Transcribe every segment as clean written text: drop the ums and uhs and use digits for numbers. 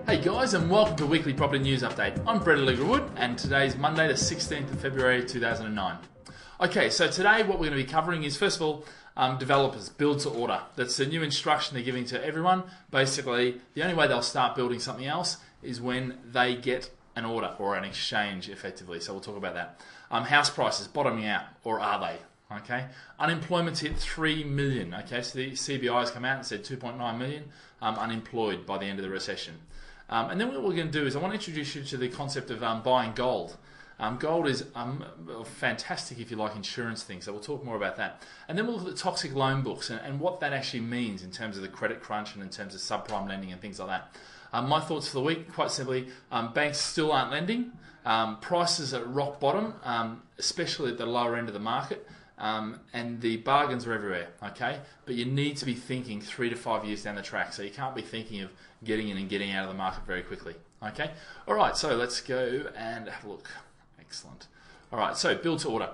Hey guys, and welcome to Weekly Property News Update. I'm Brett Alegre-Wood, and today's Monday the 16th of February 2009. Okay, so today what we're going to be covering is, first of all, developers, build to order. That's a new instruction they're giving to everyone. Basically, the only way they'll start building something else is when they get an order or an exchange, effectively. So we'll talk about that. House prices bottoming out, or are they? Okay, unemployment's hit 3 million. Okay, so the CBI has come out and said 2.9 million unemployed by the end of the recession. And then what we're going to do is I want to introduce you to the concept of buying gold. Gold is fantastic if you like insurance things, so we'll talk more about that. And then we'll look at the toxic loan books and what that actually means in terms of the credit crunch and in terms of subprime lending and things like that. My thoughts for the week, quite simply, banks still aren't lending. Prices are at rock bottom, especially at the lower end of the market. And the bargains are everywhere, okay? But you need to be thinking 3 to 5 years down the track, so you can't be thinking of getting in and getting out of the market very quickly, okay? All right, so let's go and have a look. Excellent. All right, so build to order.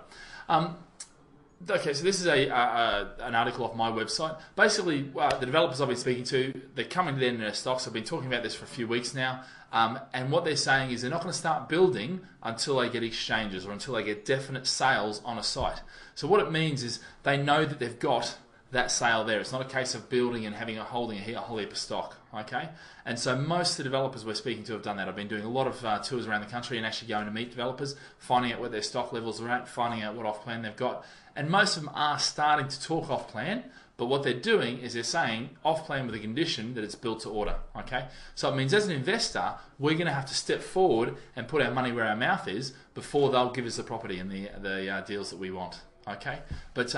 Okay, so this is an article off my website. Basically, the developers I've been speaking to, they're coming to the end of their stocks. I've been talking about this for a few weeks now. And what they're saying is they're not going to start building until they get exchanges or until they get definite sales on a site. So what it means is they know that they've got that sale there. It's not a case of building and holding a whole heap of stock, okay? And so most of the developers we're speaking to have done that. I've been doing a lot of tours around the country and actually going to meet developers, finding out what their stock levels are at, finding out what off-plan they've got. And most of them are starting to talk off-plan, but what they're doing is they're saying off-plan with a condition that it's built to order, okay? So it means as an investor, we're going to have to step forward and put our money where our mouth is before they'll give us the property and the deals that we want, okay? But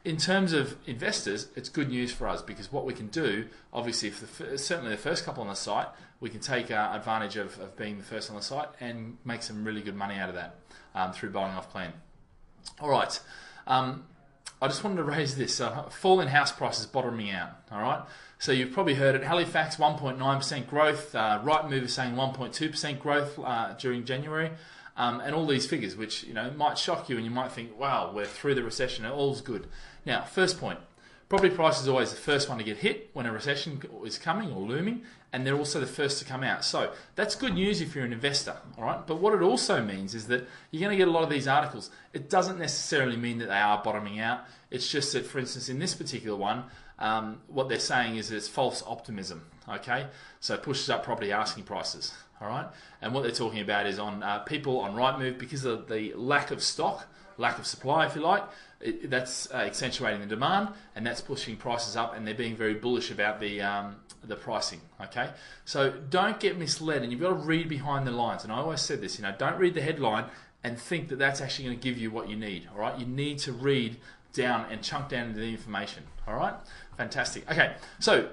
in terms of investors, it's good news for us because what we can do, obviously, certainly the first couple on the site, we can take advantage of being the first on the site and make some really good money out of that through buying off-plan. All right. I just wanted to raise this. Fall in house prices bottoming out. All right. So you've probably heard it. Halifax 1.9% growth. Rightmove is saying 1.2% growth during January, and all these figures, which might shock you, and you might think, "Wow, we're through the recession. All's good." Now, first point: property price is always the first one to get hit when a recession is coming or looming, and they're also the first to come out. So that's good news if you're an investor, all right? But what it also means is that you're going to get a lot of these articles. It doesn't necessarily mean that they are bottoming out. It's just that, for instance, in this particular one, what they're saying is that it's false optimism, okay? So it pushes up property asking prices, all right? And what they're talking about is on people on Rightmove, because of the lack of stock, lack of supply, if you like, that's accentuating the demand, and that's pushing prices up, and they're being very bullish about the pricing, okay? So don't get misled, and you've got to read behind the lines. And I always said this, don't read the headline and think that that's actually going to give you what you need, all right? You need to read down and chunk down into the information, all right? Fantastic. Okay, so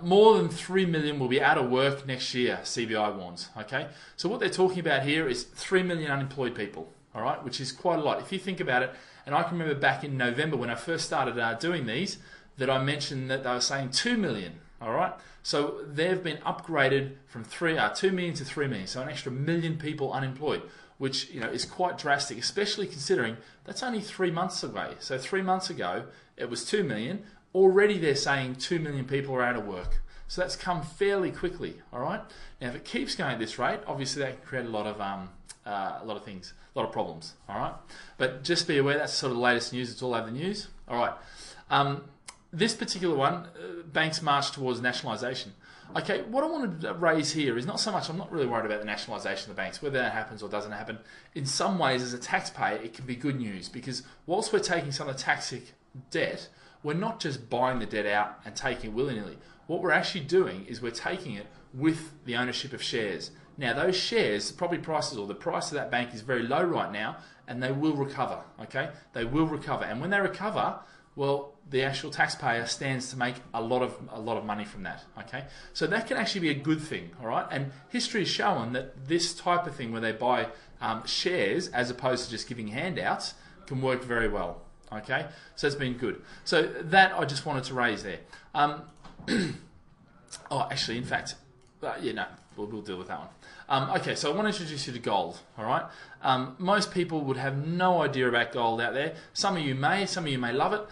more than 3 million will be out of work next year, CBI warns, okay? So what they're talking about here is 3 million unemployed people, all right, which is quite a lot. If you think about it, and I can remember back in November when I first started doing these, that I mentioned that they were saying 2 million, all right? So they've been upgraded from 2 million to 3 million, so an extra million people unemployed, which is quite drastic, especially considering that's only 3 months away. So 3 months ago, it was 2 million. Already they're saying 2 million people are out of work. So that's come fairly quickly, all right? Now, if it keeps going at this rate, obviously that can create a lot of things, a lot of problems, all right? But just be aware that's sort of the latest news. It's all over the news, all right? This particular one, banks march towards nationalisation. Okay, what I want to raise here is not so much, I'm not really worried about the nationalisation of the banks, whether that happens or doesn't happen. In some ways, as a taxpayer, it can be good news because whilst we're taking some of the toxic debt, we're not just buying the debt out and taking it willy-nilly. What we're actually doing is we're taking it with the ownership of shares. Now, those shares, property prices or the price of that bank is very low right now, and they will recover, okay? They will recover. And when they recover, well, the actual taxpayer stands to make a lot of money from that, okay? So that can actually be a good thing, all right? And history has shown that this type of thing where they buy shares as opposed to just giving handouts can work very well, okay? So it's been good. So that I just wanted to raise there. Oh, actually, in fact, we'll deal with that one. Okay, so I want to introduce you to gold. All right, most people would have no idea about gold out there. Some of you may love it.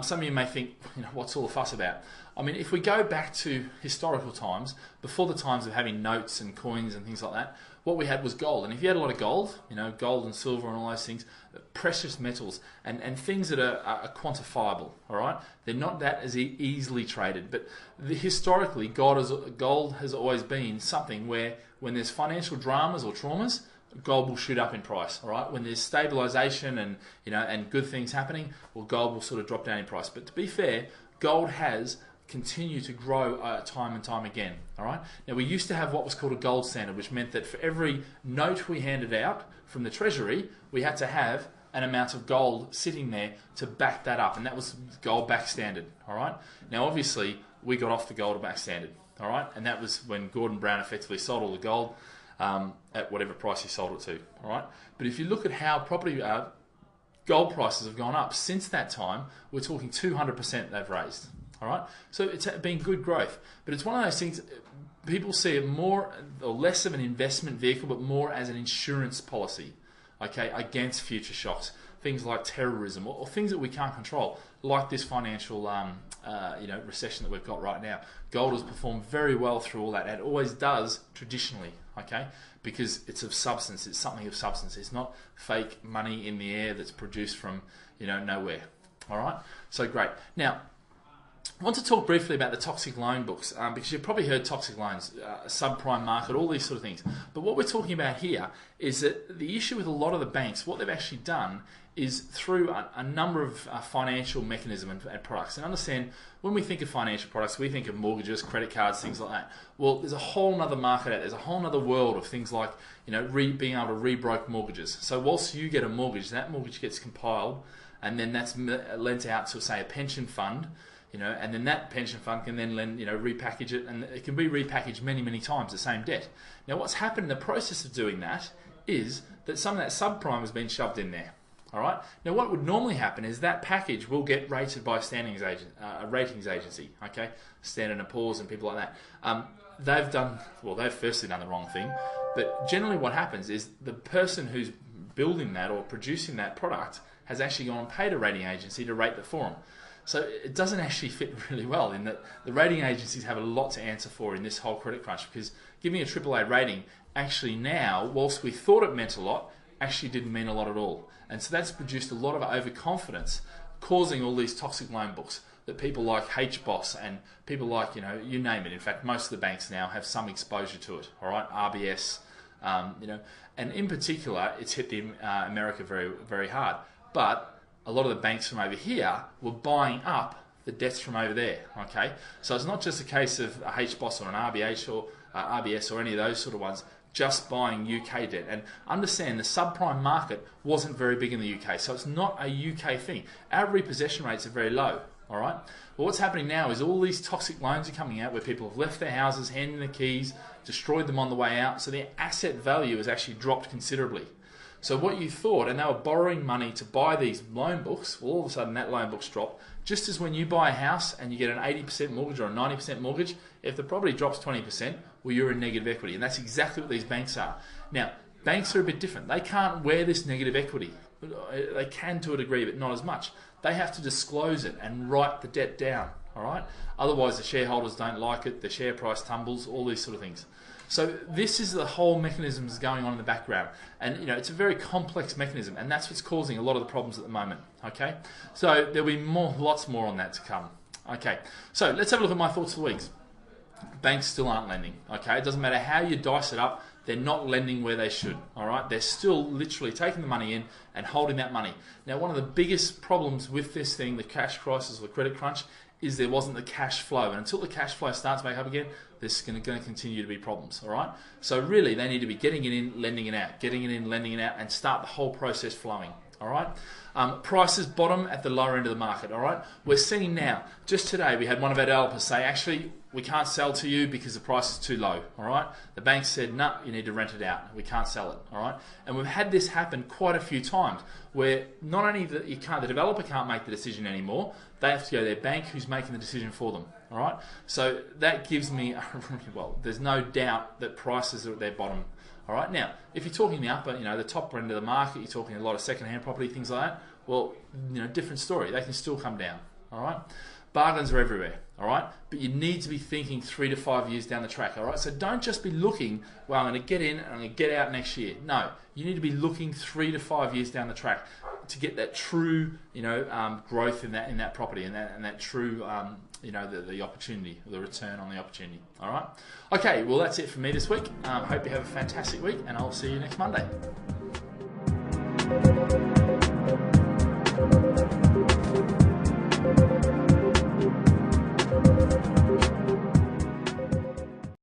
Some of you may think, what's all the fuss about? I mean, if we go back to historical times, before the times of having notes and coins and things like that, what we had was gold. And if you had a lot of gold, gold and silver and all those things, precious metals and things that are quantifiable, all right? They're not that as easily traded. But historically, gold has always been something where when there's financial dramas or traumas, gold will shoot up in price, all right? When there's stabilization and, and good things happening, well, gold will sort of drop down in price. But to be fair, gold has continue to grow time and time again. All right. Now we used to have what was called a gold standard, which meant that for every note we handed out from the Treasury, we had to have an amount of gold sitting there to back that up, and that was gold back standard. All right. Now obviously we got off the gold back standard. All right, and that was when Gordon Brown effectively sold all the gold at whatever price he sold it to. All right. But if you look at how gold prices have gone up since that time, we're talking 200% they've raised. All right, so it's been good growth, but it's one of those things people see it more or less of an investment vehicle, but more as an insurance policy, okay, against future shocks, things like terrorism or things that we can't control, like this financial recession that we've got right now. Gold has performed very well through all that, and it always does traditionally, okay, because it's of substance. It's something of substance. It's not fake money in the air that's produced from nowhere. All right, so great. Now, I want to talk briefly about the toxic loan books because you've probably heard toxic loans, subprime market, all these sort of things. But what we're talking about here is that the issue with a lot of the banks, what they've actually done is through a number of financial mechanisms and products. And understand, when we think of financial products, we think of mortgages, credit cards, things like that. Well, there's a whole other market out there. There's a whole other world of things like being able to re-broke mortgages. So whilst you get a mortgage, that mortgage gets compiled, and then that's lent out to, say, a pension fund. And then that pension fund can then lend, repackage it, and it can be repackaged many, many times, the same debt. Now, what's happened in the process of doing that is that some of that subprime has been shoved in there. All right. Now, what would normally happen is that package will get rated by a ratings agency. Okay, Standard & Poor's and people like that. They've firstly done the wrong thing, but generally what happens is the person who's building that or producing that product has actually gone and paid a rating agency to rate it for them. So it doesn't actually fit really well in that the rating agencies have a lot to answer for in this whole credit crunch, because giving a AAA rating actually now, whilst we thought it meant a lot, actually didn't mean a lot at all. And so that's produced a lot of overconfidence, causing all these toxic loan books that people like HBOS and people like, you name it. In fact, most of the banks now have some exposure to it, all right, RBS, and in particular, it's hit America very, very hard. But a lot of the banks from over here were buying up the debts from over there. Okay, so it's not just a case of a HBOS or an RBH or RBS or any of those sort of ones just buying UK debt. And understand, the subprime market wasn't very big in the UK, so it's not a UK thing. Our repossession rates are very low. All right. Well, what's happening now is all these toxic loans are coming out where people have left their houses, handed the keys, destroyed them on the way out, so their asset value has actually dropped considerably. So what you thought, and they were borrowing money to buy these loan books, well, all of a sudden that loan book's dropped. Just as when you buy a house and you get an 80% mortgage or a 90% mortgage, if the property drops 20%, well, you're in negative equity. And that's exactly what these banks are. Now, banks are a bit different. They can't wear this negative equity. They can to a degree, but not as much. They have to disclose it and write the debt down, all right? Otherwise, the shareholders don't like it, the share price tumbles, all these sort of things. So this is the whole mechanisms going on in the background, and it's a very complex mechanism, and that's what's causing a lot of the problems at the moment. Okay, so there'll be lots more on that to come. Okay, so let's have a look at my thoughts for the week. Banks still aren't lending. Okay, it doesn't matter how you dice it up, they're not lending where they should. All right, they're still literally taking the money in and holding that money. Now, one of the biggest problems with this thing, the cash crisis or the credit crunch, is there wasn't the cash flow, and until the cash flow starts back up again, there's going to continue to be problems. All right, so really they need to be getting it in, lending it out, getting it in, lending it out, and start the whole process flowing. All right, prices bottom at the lower end of the market. All right, we're seeing now, just today we had one of our developers say, actually we can't sell to you because the price is too low. All right, the bank said, no, you need to rent it out, we can't sell it. All right, and we've had this happen quite a few times where not only the developer can't make the decision anymore, they have to go to their bank, who's making the decision for them. All right, so that gives me well, there's no doubt that prices are at their bottom. All right, now if you're talking the upper, the top end of the market, you're talking a lot of second-hand property, things like that. Well, different story. They can still come down. All right, bargains are everywhere. All right, but you need to be thinking 3 to 5 years down the track. All right, so don't just be looking, well, I'm going to get in and I'm going to get out next year. No, you need to be looking 3 to 5 years down the track to get that true, growth in that property and that true, the opportunity, the return on the opportunity. All right, okay, well that's it for me this week. Hope you have a fantastic week, and I'll see you next Monday.